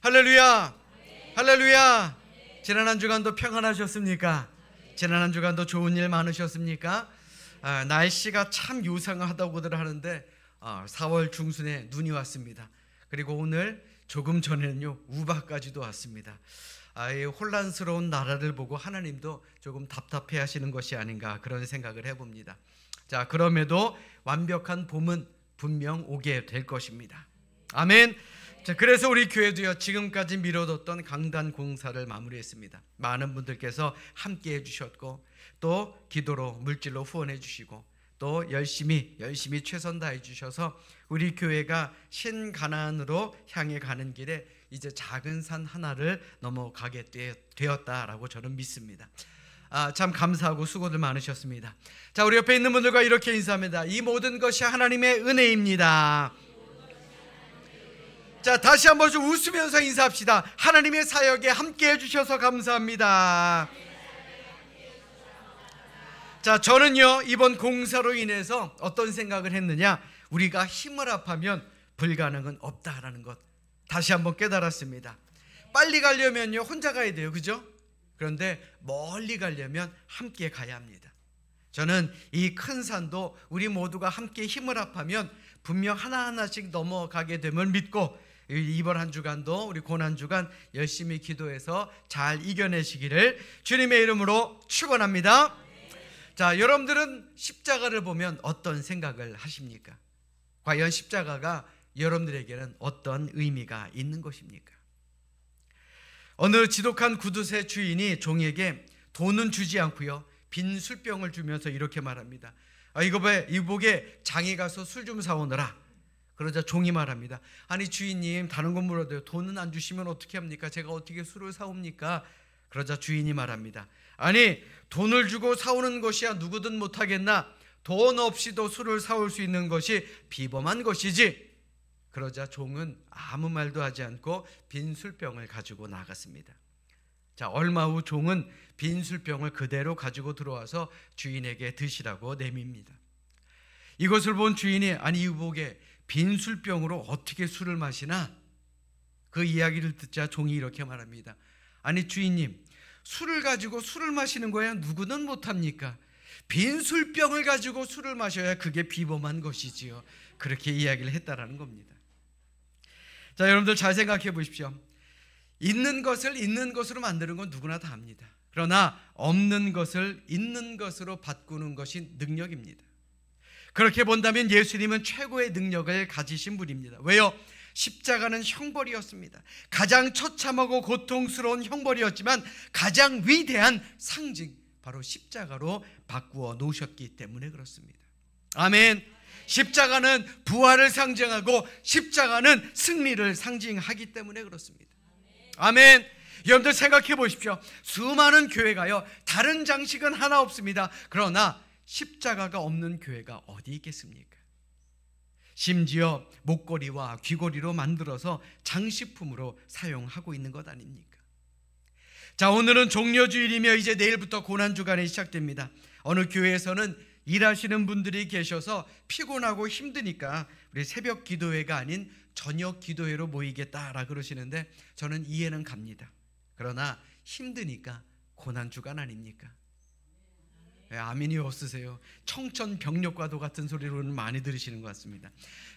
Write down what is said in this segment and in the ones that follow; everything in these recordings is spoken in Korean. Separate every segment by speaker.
Speaker 1: 할렐루야, 할렐루야. 지난 한 주간도 평안하셨습니까? 지난 한 주간도 좋은 일 많으셨습니까? 날씨가 참 요상하다고들 하는데 4월 중순에 눈이 왔습니다. 그리고 오늘 조금 전에는요 우박까지도 왔습니다. 이 혼란스러운 나라를 보고 하나님도 조금 답답해 하시는 것이 아닌가 그런 생각을 해봅니다. 자, 그럼에도 완벽한 봄은 분명 오게 될 것입니다. 아멘. 자, 그래서 우리 교회도요 지금까지 미뤄뒀던 강단 공사를 마무리했습니다. 많은 분들께서 함께 해주셨고 또 기도로 물질로 후원해 주시고 또 열심히 최선 다해 주셔서 우리 교회가 신가나안으로 향해 가는 길에 이제 작은 산 하나를 넘어가게 되었다라고 저는 믿습니다. 참 감사하고 수고들 많으셨습니다. 자, 우리 옆에 있는 분들과 이렇게 인사합니다. 이 모든 것이 하나님의 은혜입니다. 자, 다시 한번 좀 웃으면서 인사합시다. 하나님의 사역에 함께 해주셔서 감사합니다. 자, 저는요 이번 공사로 인해서 어떤 생각을 했느냐, 우리가 힘을 합하면 불가능은 없다라는 것 다시 한번 깨달았습니다. 빨리 가려면요 혼자 가야 돼요, 그죠? 그런데 멀리 가려면 함께 가야 합니다. 저는 이 큰 산도 우리 모두가 함께 힘을 합하면 분명 하나하나씩 넘어가게 됨을 믿고 이번 한 주간도 우리 고난주간 열심히 기도해서 잘 이겨내시기를 주님의 이름으로 축원합니다. 자, 여러분들은 십자가를 보면 어떤 생각을 하십니까? 과연 십자가가 여러분들에게는 어떤 의미가 있는 것입니까? 어느 지독한 구두쇠 주인이 종에게 돈은 주지 않고요 빈 술병을 주면서 이렇게 말합니다. 이복에 장에 가서 술 좀 사오너라. 그러자 종이 말합니다. 아니 주인님, 다른 건 물어도요 돈은 안 주시면 어떻게 합니까? 제가 어떻게 술을 사옵니까? 그러자 주인이 말합니다. 아니 돈을 주고 사오는 것이야 누구든 못하겠나? 돈 없이도 술을 사올 수 있는 것이 비범한 것이지. 그러자 종은 아무 말도 하지 않고 빈 술병을 가지고 나갔습니다. 자, 얼마 후 종은 빈 술병을 그대로 가지고 들어와서 주인에게 드시라고 내밉니다. 이것을 본 주인이 아니 이복에 빈 술병으로 어떻게 술을 마시나? 그 이야기를 듣자 종이 이렇게 말합니다. 아니 주인님, 술을 가지고 술을 마시는 거야 누구는 못합니까? 빈 술병을 가지고 술을 마셔야 그게 비범한 것이지요. 그렇게 이야기를 했다라는 겁니다. 자, 여러분들 잘 생각해 보십시오. 있는 것을 있는 것으로 만드는 건 누구나 다 합니다. 그러나 없는 것을 있는 것으로 바꾸는 것이 능력입니다. 그렇게 본다면 예수님은 최고의 능력을 가지신 분입니다. 왜요? 십자가는 형벌이었습니다. 가장 처참하고 고통스러운 형벌이었지만 가장 위대한 상징, 바로 십자가로 바꾸어 놓으셨기 때문에 그렇습니다. 아멘. 십자가는 부활을 상징하고 십자가는 승리를 상징하기 때문에 그렇습니다. 아멘. 여러분들 생각해 보십시오. 수많은 교회가요 다른 장식은 하나 없습니다. 그러나 십자가가 없는 교회가 어디 있겠습니까? 심지어 목걸이와 귀걸이로 만들어서 장식품으로 사용하고 있는 것 아닙니까? 자, 오늘은 종려주일이며 이제 내일부터 고난주간이 시작됩니다. 어느 교회에서는 일하시는 분들이 계셔서 피곤하고 힘드니까 우리 새벽 기도회가 아닌 저녁 기도회로 모이겠다라 그러시는데 저는 이해는 갑니다. 그러나 힘드니까 고난주간 아닙니까? 아멘이 없으세요? 청천벽력과도 같은 소리로는 많이 들으시는 것 같습니다.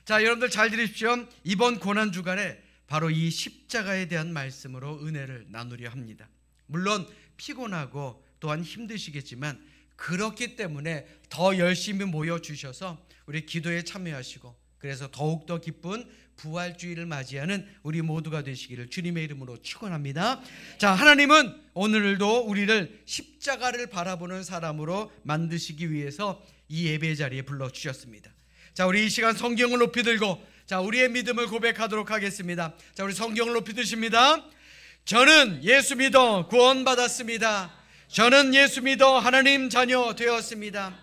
Speaker 1: 자, 여러분들 잘 들으십시오. 이번 고난주간에 바로 이 십자가에 대한 말씀으로 은혜를 나누려 합니다. 물론 피곤하고 또한 힘드시겠지만 그렇기 때문에 더 열심히 모여주셔서 우리 기도에 참여하시고 그래서 더욱더 기쁜 부활주의를 맞이하는 우리 모두가 되시기를 주님의 이름으로 축원합니다. 자, 하나님은 오늘도 우리를 십자가를 바라보는 사람으로 만드시기 위해서 이 예배 자리에 불러주셨습니다. 자, 우리 이 시간 성경을 높이 들고 자, 우리의 믿음을 고백하도록 하겠습니다. 자, 우리 성경을 높이 드십니다. 저는 예수 믿어 구원받았습니다. 저는 예수 믿어 하나님 자녀 되었습니다.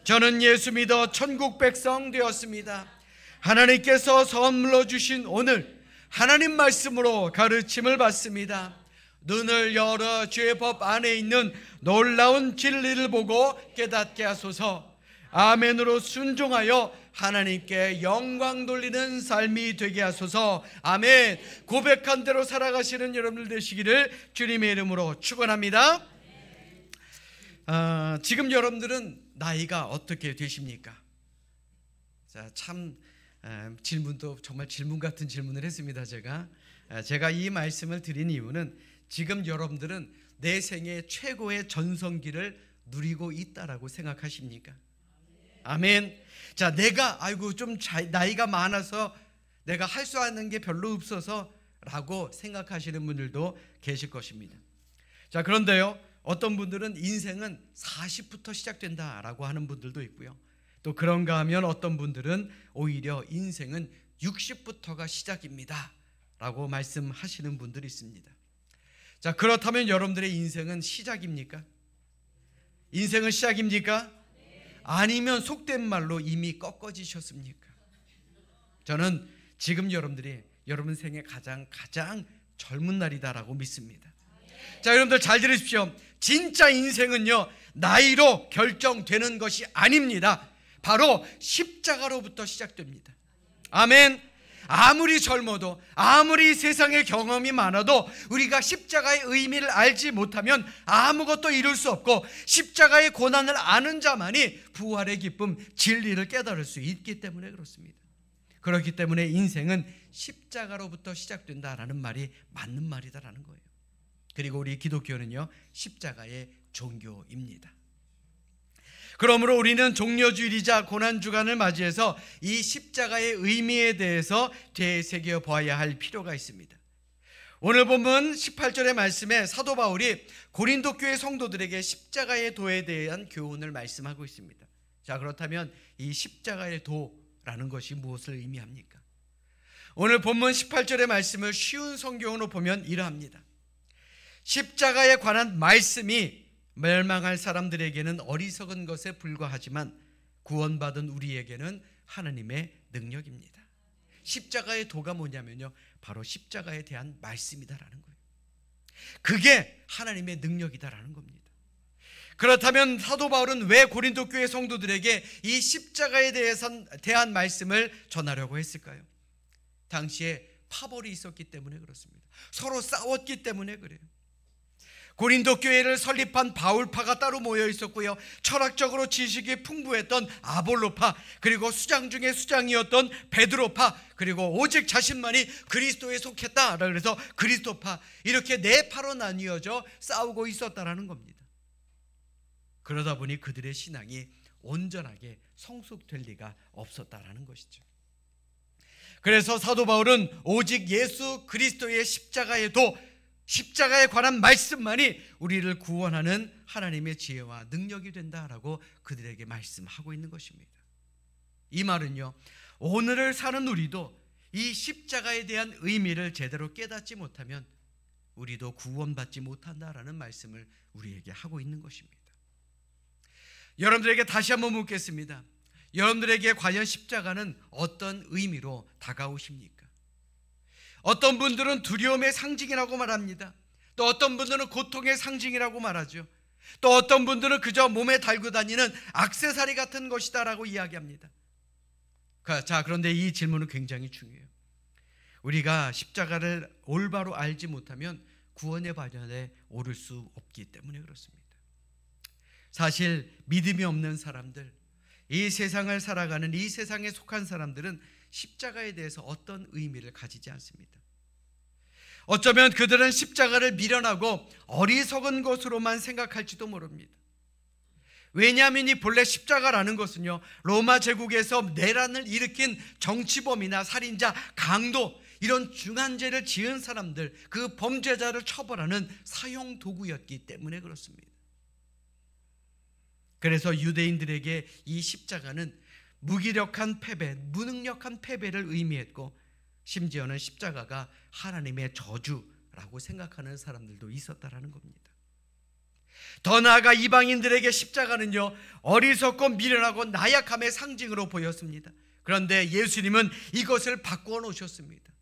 Speaker 1: 저는 예수 믿어 천국 백성 되었습니다. 하나님께서 선물로 주신 오늘 하나님 말씀으로 가르침을 받습니다. 눈을 열어 죄의 법 안에 있는 놀라운 진리를 보고 깨닫게 하소서. 아멘으로 순종하여 하나님께 영광 돌리는 삶이 되게 하소서. 아멘. 고백한 대로 살아가시는 여러분들 되시기를 주님의 이름으로 축원합니다. 지금 여러분들은 나이가 어떻게 되십니까? 자, 참 질문도 정말 질문 같은 질문을 했습니다. 제가 이 말씀을 드린 이유는 지금 여러분들은 내 생애 최고의 전성기를 누리고 있다라고 생각하십니까? 아멘. 자, 내가 좀 나이가 많아서 내가 할 수 있는 게 별로 없어서 라고 생각하시는 분들도 계실 것입니다. 자, 그런데요, 어떤 분들은 인생은 40부터 시작된다라고 하는 분들도 있고요, 또 그런가 하면 어떤 분들은 오히려 인생은 60부터가 시작입니다 라고 말씀하시는 분들이 있습니다. 자, 그렇다면 여러분들의 인생은 시작입니까? 인생은 시작입니까? 아니면 속된 말로 이미 꺾어지셨습니까? 저는 지금 여러분들이 여러분 생애 가장 젊은 날이다라고 믿습니다. 자, 여러분들 잘 들으십시오. 진짜 인생은요, 나이로 결정되는 것이 아닙니다. 바로 십자가로부터 시작됩니다. 아멘. 아무리 젊어도, 아무리 세상의 경험이 많아도 우리가 십자가의 의미를 알지 못하면 아무것도 이룰 수 없고, 십자가의 고난을 아는 자만이 부활의 기쁨, 진리를 깨달을 수 있기 때문에 그렇습니다. 그렇기 때문에 인생은 십자가로부터 시작된다라는 말이 맞는 말이다라는 거예요. 그리고 우리 기독교는요, 십자가의 종교입니다. 그러므로 우리는 종려주일이자 고난주간을 맞이해서 이 십자가의 의미에 대해서 되새겨 보아야 할 필요가 있습니다. 오늘 본문 18절의 말씀에 사도 바울이 고린도 교회 성도들에게 십자가의 도에 대한 교훈을 말씀하고 있습니다. 자, 그렇다면 이 십자가의 도라는 것이 무엇을 의미합니까? 오늘 본문 18절의 말씀을 쉬운 성경으로 보면 이러합니다. 십자가에 관한 말씀이 멸망할 사람들에게는 어리석은 것에 불과하지만 구원받은 우리에게는 하나님의 능력입니다. 십자가의 도가 뭐냐면요, 바로 십자가에 대한 말씀이다라는 거예요. 그게 하나님의 능력이다라는 겁니다. 그렇다면 사도 바울은 왜 고린도 교회 성도들에게 이 십자가에 대한 말씀을 전하려고 했을까요? 당시에 파벌이 있었기 때문에 그렇습니다. 서로 싸웠기 때문에 그래요. 고린도 교회를 설립한 바울파가 따로 모여 있었고요, 철학적으로 지식이 풍부했던 아볼로파, 그리고 수장 중에 수장이었던 베드로파, 그리고 오직 자신만이 그리스도에 속했다, 그래서 그리스도파, 이렇게 네 파로 나뉘어져 싸우고 있었다라는 겁니다. 그러다 보니 그들의 신앙이 온전하게 성숙될 리가 없었다라는 것이죠. 그래서 사도 바울은 오직 예수 그리스도의 십자가의 도, 십자가에 관한 말씀만이 우리를 구원하는 하나님의 지혜와 능력이 된다라고 그들에게 말씀하고 있는 것입니다. 이 말은요, 오늘을 사는 우리도 이 십자가에 대한 의미를 제대로 깨닫지 못하면 우리도 구원받지 못한다라는 말씀을 우리에게 하고 있는 것입니다. 여러분들에게 다시 한번 묻겠습니다. 여러분들에게 과연 십자가는 어떤 의미로 다가오십니까? 어떤 분들은 두려움의 상징이라고 말합니다. 또 어떤 분들은 고통의 상징이라고 말하죠. 또 어떤 분들은 그저 몸에 달고 다니는 액세서리 같은 것이다라고 이야기합니다. 자, 그런데 이 질문은 굉장히 중요해요. 우리가 십자가를 올바로 알지 못하면 구원의 발견에 오를 수 없기 때문에 그렇습니다. 사실 믿음이 없는 사람들, 이 세상을 살아가는 이 세상에 속한 사람들은 십자가에 대해서 어떤 의미를 가지지 않습니다. 어쩌면 그들은 십자가를 미련하고 어리석은 것으로만 생각할지도 모릅니다. 왜냐하면 이 본래 십자가라는 것은요, 로마 제국에서 내란을 일으킨 정치범이나 살인자, 강도, 이런 중한 죄를 지은 사람들, 그 범죄자를 처벌하는 사형 도구였기 때문에 그렇습니다. 그래서 유대인들에게 이 십자가는 무기력한 패배, 무능력한 패배를 의미했고, 심지어는 십자가가 하나님의 저주라고 생각하는 사람들도 있었다라는 겁니다. 더 나아가 이방인들에게 십자가는요, 어리석고 미련하고 나약함의 상징으로 보였습니다. 그런데 예수님은 이것을 바꾸어 놓으셨습니다.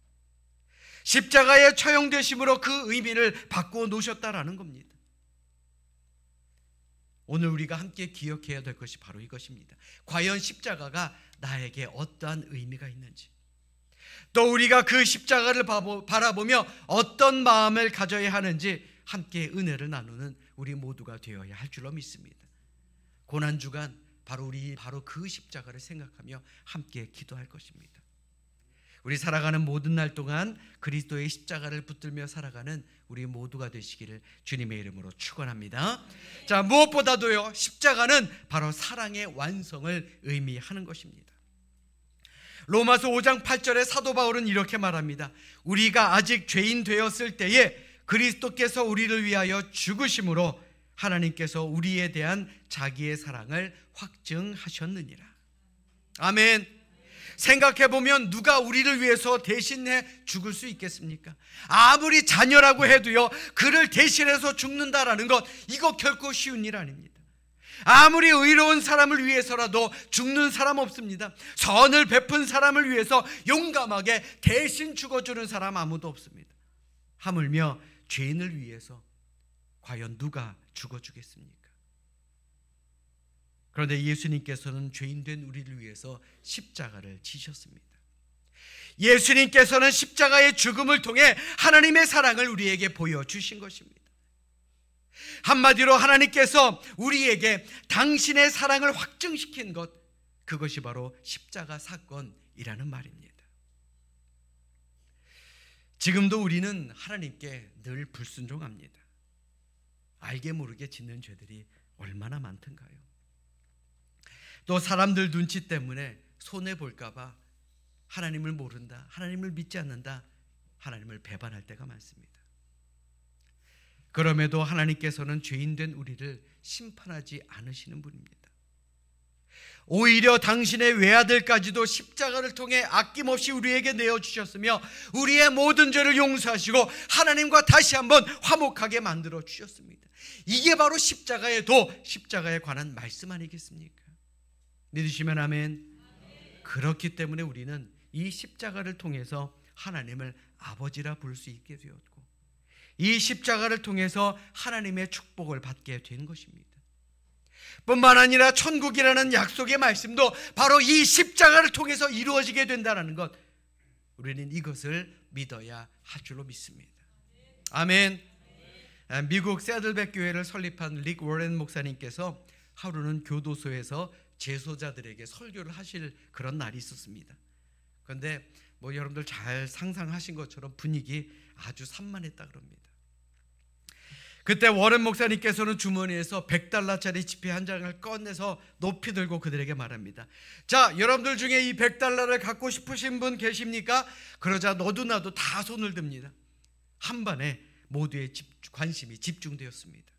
Speaker 1: 십자가에 처형되심으로 그 의미를 바꾸어 놓으셨다라는 겁니다. 오늘 우리가 함께 기억해야 될 것이 바로 이것입니다. 과연 십자가가 나에게 어떠한 의미가 있는지, 또 우리가 그 십자가를 바라보며 어떤 마음을 가져야 하는지 함께 은혜를 나누는 우리 모두가 되어야 할 줄로 믿습니다. 고난주간 바로 그 십자가를 생각하며 함께 기도할 것입니다. 우리 살아가는 모든 날 동안 그리스도의 십자가를 붙들며 살아가는 우리 모두가 되시기를 주님의 이름으로 축원합니다. 자, 무엇보다도요, 십자가는 바로 사랑의 완성을 의미하는 것입니다. 로마서 5장 8절에 사도 바울은 이렇게 말합니다. 우리가 아직 죄인 되었을 때에 그리스도께서 우리를 위하여 죽으심으로 하나님께서 우리에 대한 자기의 사랑을 확증하셨느니라. 아멘. 생각해보면 누가 우리를 위해서 대신해 죽을 수 있겠습니까? 아무리 자녀라고 해도요, 그를 대신해서 죽는다라는 것, 이거 결코 쉬운 일 아닙니다. 아무리 의로운 사람을 위해서라도 죽는 사람 없습니다. 선을 베푼 사람을 위해서 용감하게 대신 죽어주는 사람 아무도 없습니다. 하물며 죄인을 위해서 과연 누가 죽어주겠습니까? 그런데 예수님께서는 죄인된 우리를 위해서 십자가를 지셨습니다. 예수님께서는 십자가의 죽음을 통해 하나님의 사랑을 우리에게 보여주신 것입니다. 한마디로 하나님께서 우리에게 당신의 사랑을 확증시킨 것, 그것이 바로 십자가 사건이라는 말입니다. 지금도 우리는 하나님께 늘 불순종합니다. 알게 모르게 짓는 죄들이 얼마나 많던가요? 또 사람들 눈치 때문에 손해볼까 봐 하나님을 모른다, 하나님을 믿지 않는다, 하나님을 배반할 때가 많습니다. 그럼에도 하나님께서는 죄인된 우리를 심판하지 않으시는 분입니다. 오히려 당신의 외아들까지도 십자가를 통해 아낌없이 우리에게 내어주셨으며 우리의 모든 죄를 용서하시고 하나님과 다시 한번 화목하게 만들어 주셨습니다. 이게 바로 십자가의 도, 십자가에 관한 말씀 아니겠습니까? 믿으시면 아멘. 그렇기 때문에 우리는 이 십자가를 통해서 하나님을 아버지라 부를 수 있게 되었고, 이 십자가를 통해서 하나님의 축복을 받게 된 것입니다. 뿐만 아니라 천국이라는 약속의 말씀도 바로 이 십자가를 통해서 이루어지게 된다는 것, 우리는 이것을 믿어야 할 줄로 믿습니다. 아멘. 미국 새들백 교회를 설립한 릭 워렌 목사님께서 하루는 교도소에서 재소자들에게 설교를 하실 그런 날이 있었습니다. 그런데 여러분들 잘 상상하신 것처럼 분위기 아주 산만했다 그럽니다. 그때 워렌 목사님께서는 주머니에서 $100짜리 지폐 한 장을 꺼내서 높이 들고 그들에게 말합니다. 자, 여러분들 중에 이 $100를 갖고 싶으신 분 계십니까? 그러자 너도 나도 다 손을 듭니다. 한반에 모두의 관심이 집중되었습니다.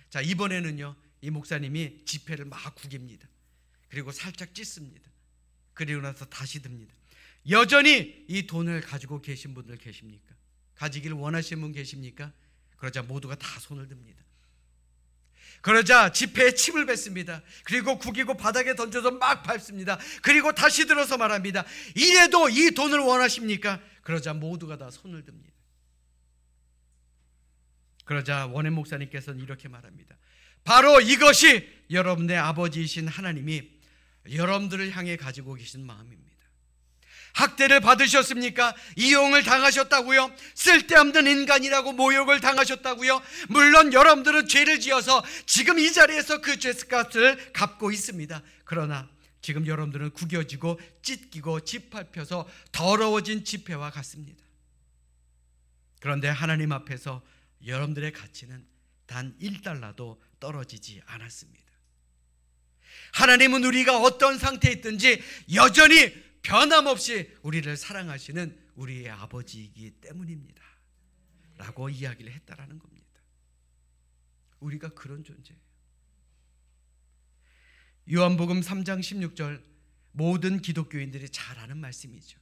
Speaker 1: 자, 이번에는요, 이 목사님이 지폐를 막 구깁니다. 그리고 살짝 찢습니다. 그리고 나서 다시 듭니다. 여전히 이 돈을 가지고 계신 분들 계십니까? 가지기를 원하시는 분 계십니까? 그러자 모두가 다 손을 듭니다. 그러자 지폐에 침을 뱉습니다. 그리고 구기고 바닥에 던져서 막 밟습니다. 그리고 다시 들어서 말합니다. 이래도 이 돈을 원하십니까? 그러자 모두가 다 손을 듭니다. 그러자 원앤 목사님께서는 이렇게 말합니다. 바로 이것이 여러분의 아버지이신 하나님이 여러분들을 향해 가지고 계신 마음입니다. 학대를 받으셨습니까? 이용을 당하셨다고요? 쓸데없는 인간이라고 모욕을 당하셨다고요? 물론 여러분들은 죄를 지어서 지금 이 자리에서 그 죄값을 갚고 있습니다. 그러나 지금 여러분들은 구겨지고 찢기고 짓밟혀서 더러워진 지폐와 같습니다. 그런데 하나님 앞에서 여러분들의 가치는 단 $1도 떨어지지 않았습니다. 하나님은 우리가 어떤 상태에 있든지 여전히 변함없이 우리를 사랑하시는 우리의 아버지이기 때문입니다 라고 이야기를 했다라는 겁니다. 우리가 그런 존재예요. 요한복음 3장 16절, 모든 기독교인들이 잘 아는 말씀이죠.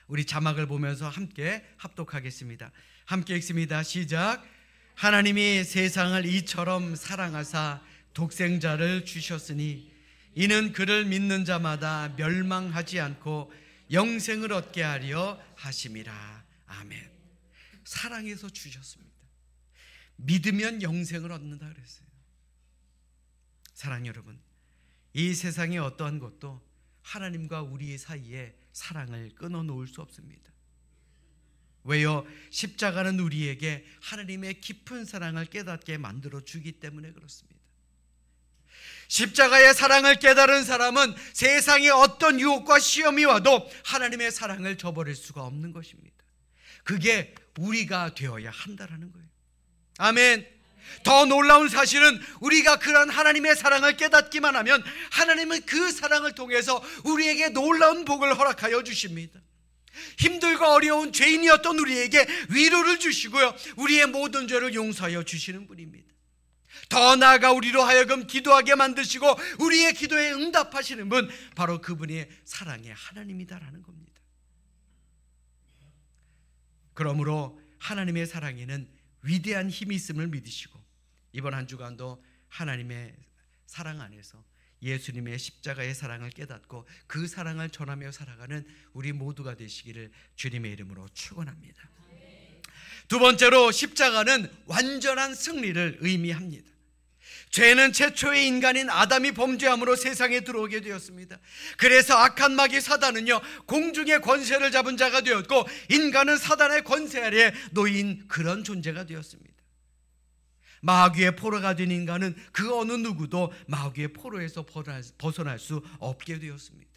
Speaker 1: 우리 자막을 보면서 함께 합독하겠습니다. 함께 읽습니다. 시작. 하나님이 세상을 이처럼 사랑하사 독생자를 주셨으니 이는 그를 믿는 자마다 멸망하지 않고 영생을 얻게 하려 하심이라. 아멘. 사랑해서 주셨습니다. 믿으면 영생을 얻는다 그랬어요. 사랑 여러분, 이 세상의 어떠한 것도 하나님과 우리 사이에 사랑을 끊어놓을 수 없습니다. 왜요? 십자가는 우리에게 하나님의 깊은 사랑을 깨닫게 만들어 주기 때문에 그렇습니다. 십자가의 사랑을 깨달은 사람은 세상의 어떤 유혹과 시험이 와도 하나님의 사랑을 저버릴 수가 없는 것입니다. 그게 우리가 되어야 한다라는 거예요. 아멘. 더 놀라운 사실은 우리가 그런 하나님의 사랑을 깨닫기만 하면 하나님은 그 사랑을 통해서 우리에게 놀라운 복을 허락하여 주십니다. 힘들고 어려운 죄인이었던 우리에게 위로를 주시고요, 우리의 모든 죄를 용서하여 주시는 분입니다. 더 나아가 우리로 하여금 기도하게 만드시고 우리의 기도에 응답하시는 분, 바로 그분이 사랑의 하나님이다라는 겁니다. 그러므로 하나님의 사랑에는 위대한 힘이 있음을 믿으시고 이번 한 주간도 하나님의 사랑 안에서 예수님의 십자가의 사랑을 깨닫고 그 사랑을 전하며 살아가는 우리 모두가 되시기를 주님의 이름으로 축원합니다. 두 번째로, 십자가는 완전한 승리를 의미합니다. 죄는 최초의 인간인 아담이 범죄함으로 세상에 들어오게 되었습니다. 그래서 악한 마귀 사단은요, 공중의 권세를 잡은 자가 되었고 인간은 사단의 권세 아래 놓인 그런 존재가 되었습니다. 마귀의 포로가 된 인간은 그 어느 누구도 마귀의 포로에서 벗어날 수 없게 되었습니다.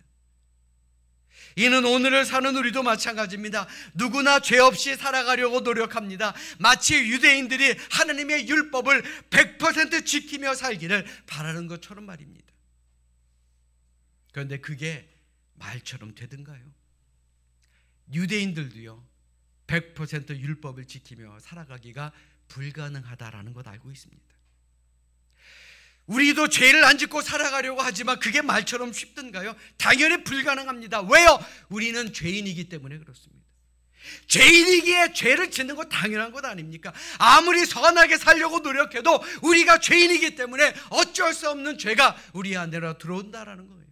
Speaker 1: 이는 오늘을 사는 우리도 마찬가지입니다. 누구나 죄 없이 살아가려고 노력합니다. 마치 유대인들이 하나님의 율법을 100% 지키며 살기를 바라는 것처럼 말입니다. 그런데 그게 말처럼 되던가요? 유대인들도요 100% 율법을 지키며 살아가기가 불가능하다라는 것 알고 있습니다. 우리도 죄를 안 짓고 살아가려고 하지만 그게 말처럼 쉽던가요? 당연히 불가능합니다. 왜요? 우리는 죄인이기 때문에 그렇습니다. 죄인이기에 죄를 짓는 거 당연한 것 아닙니까? 아무리 선하게 살려고 노력해도 우리가 죄인이기 때문에 어쩔 수 없는 죄가 우리 안으로 들어온다라는 거예요.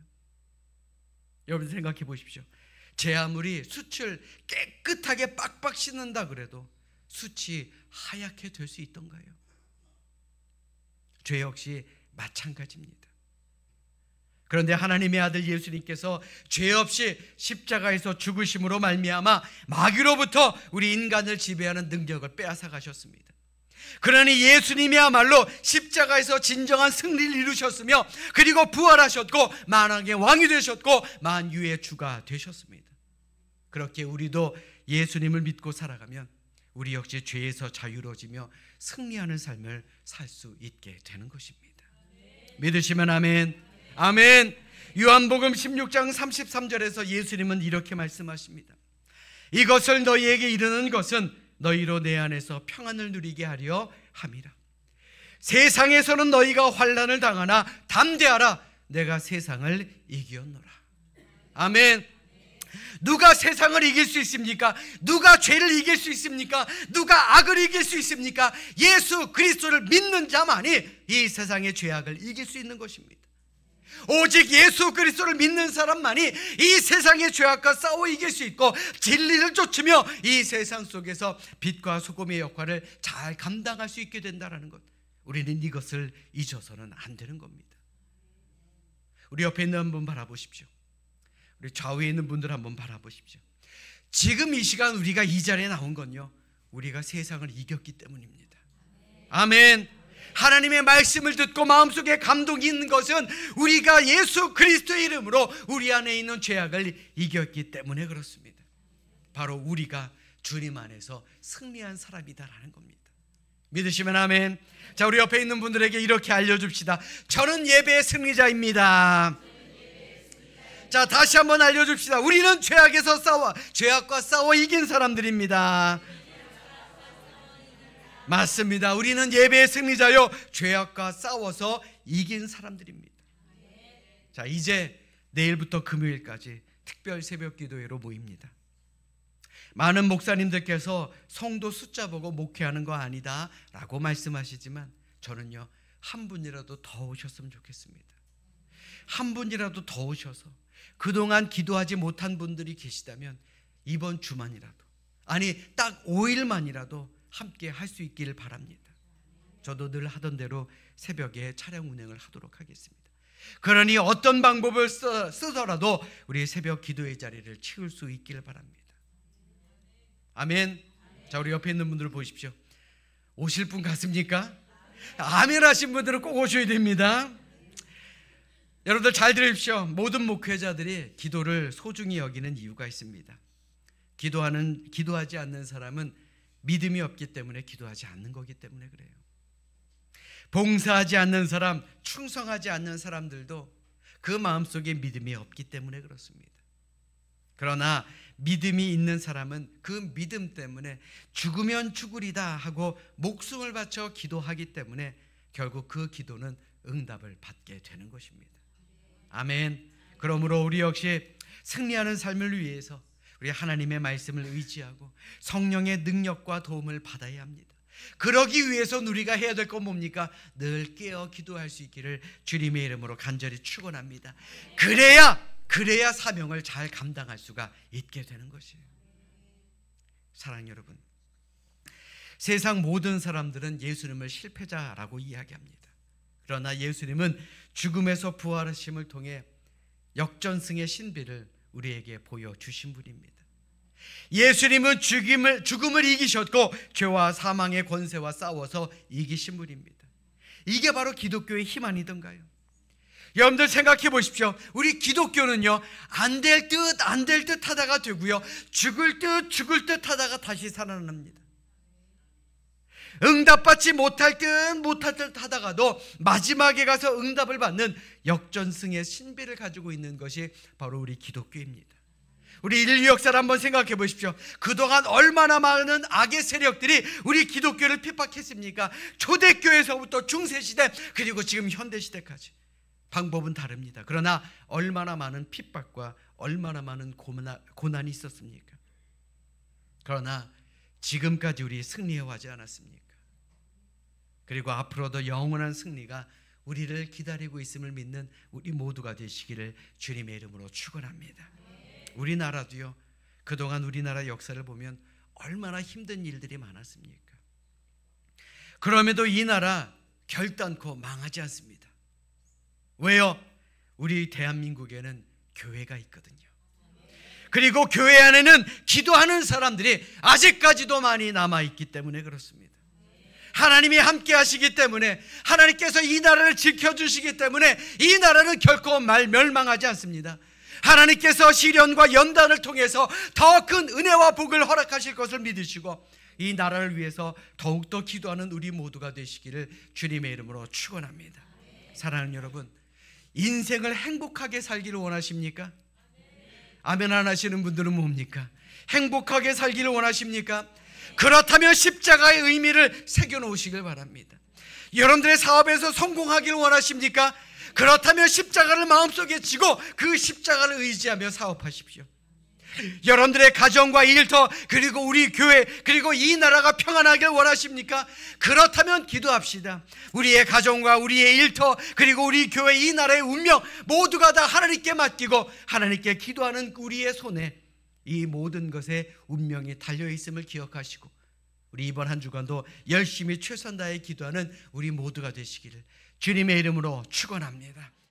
Speaker 1: 여러분 생각해 보십시오. 제 아무리 숯을 깨끗하게 빡빡 씻는다 그래도 숯이 하얗게 될 수 있던가요? 죄 역시 마찬가지입니다. 그런데 하나님의 아들 예수님께서 죄 없이 십자가에서 죽으심으로 말미암아 마귀로부터 우리 인간을 지배하는 능력을 빼앗아 가셨습니다. 그러니 예수님이야말로 십자가에서 진정한 승리를 이루셨으며 그리고 부활하셨고 만왕의 왕이 되셨고 만유의 주가 되셨습니다. 그렇게 우리도 예수님을 믿고 살아가면 우리 역시 죄에서 자유로워지며 승리하는 삶을 살 수 있게 되는 것입니다. 믿으시면 아멘. 아멘. 요한복음 16장 33절에서 예수님은 이렇게 말씀하십니다. 이것을 너희에게 이르는 것은 너희로 내 안에서 평안을 누리게 하려 함이라. 세상에서는 너희가 환난을 당하나 담대하라. 내가 세상을 이기었노라. 아멘. 누가 세상을 이길 수 있습니까? 누가 죄를 이길 수 있습니까? 누가 악을 이길 수 있습니까? 예수 그리스도를 믿는 자만이 이 세상의 죄악을 이길 수 있는 것입니다. 오직 예수 그리스도를 믿는 사람만이 이 세상의 죄악과 싸워 이길 수 있고 진리를 쫓으며 이 세상 속에서 빛과 소금의 역할을 잘 감당할 수 있게 된다는 것, 우리는 이것을 잊어서는 안 되는 겁니다. 우리 옆에 있는 분 바라보십시오. 우리 좌우에 있는 분들 한번 바라보십시오. 지금 이 시간 우리가 이 자리에 나온 건요, 우리가 세상을 이겼기 때문입니다. 아멘. 하나님의 말씀을 듣고 마음속에 감동이 있는 것은 우리가 예수 그리스도의 이름으로 우리 안에 있는 죄악을 이겼기 때문에 그렇습니다. 바로 우리가 주님 안에서 승리한 사람이다라는 겁니다. 믿으시면 아멘. 자, 우리 옆에 있는 분들에게 이렇게 알려줍시다. 저는 예배의 승리자입니다. 자, 다시 한번 알려줍시다. 우리는 죄악과 싸워 이긴 사람들입니다. 맞습니다. 우리는 예배의 승리자요, 죄악과 싸워서 이긴 사람들입니다. 자, 이제 내일부터 금요일까지 특별 새벽 기도회로 모입니다. 많은 목사님들께서 성도 숫자 보고 목회하는 거 아니다 라고 말씀하시지만 저는요, 한 분이라도 더 오셨으면 좋겠습니다. 한 분이라도 더 오셔서 그동안 기도하지 못한 분들이 계시다면 이번 주만이라도, 아니 딱 5일만이라도 함께 할 수 있기를 바랍니다. 저도 늘 하던 대로 새벽에 차량 운행을 하도록 하겠습니다. 그러니 어떤 방법을 쓰더라도 우리 새벽 기도의 자리를 채울 수 있기를 바랍니다. 아멘. 자, 우리 옆에 있는 분들을 보십시오. 오실 분 같습니까? 아멘 하신 분들은 꼭 오셔야 됩니다. 여러분들 잘 들으십시오. 모든 목회자들이 기도를 소중히 여기는 이유가 있습니다. 기도하지 않는 사람은 믿음이 없기 때문에 기도하지 않는 거기 때문에 그래요. 봉사하지 않는 사람, 충성하지 않는 사람들도 그 마음속에 믿음이 없기 때문에 그렇습니다. 그러나 믿음이 있는 사람은 그 믿음 때문에 죽으면 죽으리다 하고 목숨을 바쳐 기도하기 때문에 결국 그 기도는 응답을 받게 되는 것입니다. 아멘. 그러므로 우리 역시 승리하는 삶을 위해서 우리 하나님의 말씀을 의지하고 성령의 능력과 도움을 받아야 합니다. 그러기 위해서 우리가 해야 될 건 뭡니까? 늘 깨어 기도할 수 있기를 주님의 이름으로 간절히 축원합니다. 그래야 사명을 잘 감당할 수가 있게 되는 것이에요. 사랑하는 여러분, 세상 모든 사람들은 예수님을 실패자라고 이야기합니다. 그러나 예수님은 죽음에서 부활하심을 통해 역전승의 신비를 우리에게 보여주신 분입니다. 예수님은 죽음을 이기셨고 죄와 사망의 권세와 싸워서 이기신 분입니다. 이게 바로 기독교의 힘 아니던가요? 여러분들 생각해 보십시오. 우리 기독교는요, 안 될 듯 하다가 되고요, 죽을 듯 하다가 다시 살아납니다. 응답받지 못할 듯 하다가도 마지막에 가서 응답을 받는 역전승의 신비를 가지고 있는 것이 바로 우리 기독교입니다. 우리 인류 역사를 한번 생각해 보십시오. 그동안 얼마나 많은 악의 세력들이 우리 기독교를 핍박했습니까? 초대교회에서부터 중세시대, 그리고 지금 현대시대까지. 방법은 다릅니다. 그러나 얼마나 많은 핍박과 얼마나 많은 고난이 있었습니까? 그러나 지금까지 우리 승리해오지 않았습니까? 그리고 앞으로도 영원한 승리가 우리를 기다리고 있음을 믿는 우리 모두가 되시기를 주님의 이름으로 축원합니다. 우리나라도요, 그동안 우리나라 역사를 보면 얼마나 힘든 일들이 많았습니까? 그럼에도 이 나라 결단코 망하지 않습니다. 왜요? 우리 대한민국에는 교회가 있거든요. 그리고 교회 안에는 기도하는 사람들이 아직까지도 많이 남아있기 때문에 그렇습니다. 하나님이 함께 하시기 때문에, 하나님께서 이 나라를 지켜주시기 때문에 이 나라는 결코 멸망하지 않습니다. 하나님께서 시련과 연단을 통해서 더 큰 은혜와 복을 허락하실 것을 믿으시고 이 나라를 위해서 더욱더 기도하는 우리 모두가 되시기를 주님의 이름으로 축원합니다. 사랑하는 여러분, 인생을 행복하게 살기를 원하십니까? 아멘 안 하시는 분들은 뭡니까? 행복하게 살기를 원하십니까? 그렇다면 십자가의 의미를 새겨놓으시길 바랍니다. 여러분들의 사업에서 성공하기를 원하십니까? 그렇다면 십자가를 마음속에 지고 그 십자가를 의지하며 사업하십시오. 여러분들의 가정과 일터, 그리고 우리 교회, 그리고 이 나라가 평안하길 원하십니까? 그렇다면 기도합시다. 우리의 가정과 우리의 일터, 그리고 우리 교회, 이 나라의 운명 모두가 다 하나님께 맡기고 하나님께 기도하는 우리의 손에 이 모든 것에 운명이 달려있음을 기억하시고 우리 이번 한 주간도 열심히 최선 다해 기도하는 우리 모두가 되시기를 주님의 이름으로 축원합니다.